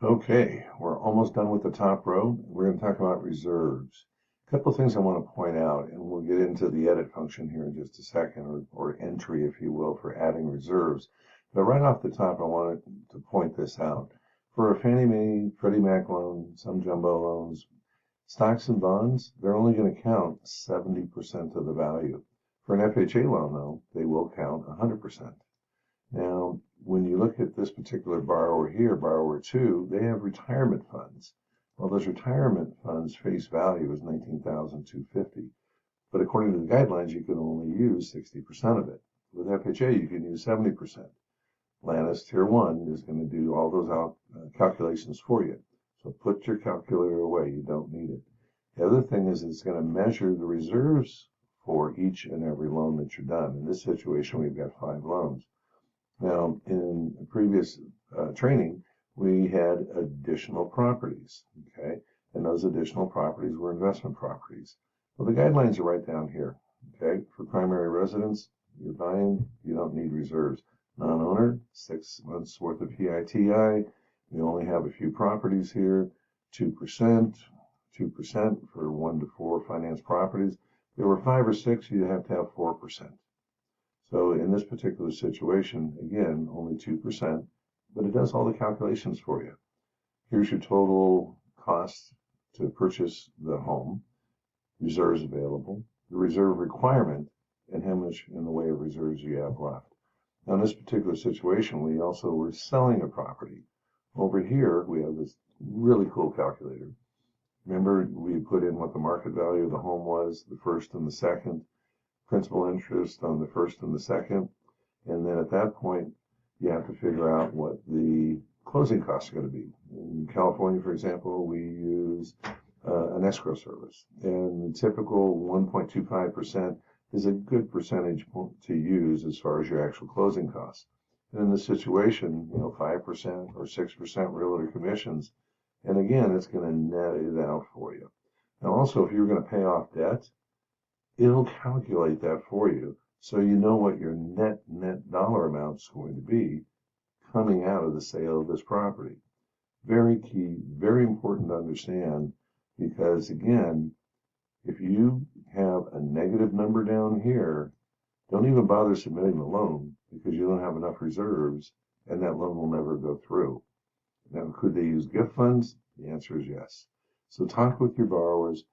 Okay, we're almost done with the top row. We're going to talk about reserves. A couple of things I want to point out, and we'll get into the edit function here in just a second, or entry, if you will, for adding reserves. But right off the top, I wanted to point this out. For a Fannie Mae, Freddie Mac loan, some jumbo loans, stocks and bonds, they're only going to count 70% of the value. For an FHA loan, though, they will count 100%. Now, when you look at this particular borrower here, borrower 2, they have retirement funds. Well, those retirement funds face value is $19,250, but according to the guidelines, you can only use 60% of it. With FHA, you can use 70%. LANIS Tier 1 is going to do all those calculations for you. So put your calculator away. You don't need it. The other thing is it's going to measure the reserves for each and every loan that you're done. In this situation, we've got 5 loans. Now, in a previous training, we had additional properties, okay? And those additional properties were investment properties. Well, the guidelines are right down here, okay? For primary residence, you're buying, you don't need reserves. Non-owner, 6 months worth of PITI. We only have a few properties here, 2%, 2% for 1 to 4 finance properties. If there were 5 or 6, you'd have to have 4%. So in this particular situation, again, only 2%, but it does all the calculations for you. Here's your total cost to purchase the home, reserves available, the reserve requirement, and how much in the way of reserves you have left. Now in this particular situation, we also were selling a property. Over here, we have this really cool calculator. Remember, we put in what the market value of the home was, the first and the second, principal interest on the first and the second, and then at that point you have to figure out what the closing costs are going to be. In California, for example, we use an escrow service, and the typical 1.25% is a good percentage to use as far as your actual closing costs. And in this situation, 5% or 6% realtor commissions, and again, it's going to net it out for you. Now also, if you're going to pay off debt, it'll calculate that for you, so you know what your net dollar amount is going to be coming out of the sale of this property. Very key, very important to understand, because again, if you have a negative number down here, don't even bother submitting the loan, because you don't have enough reserves, and that loan will never go through. Now, could they use gift funds? The answer is yes. So talk with your borrowers.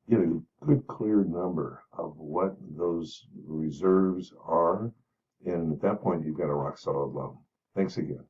Get a good clear number of what those reserves are, and at that point you've got a rock solid loan. Thanks again.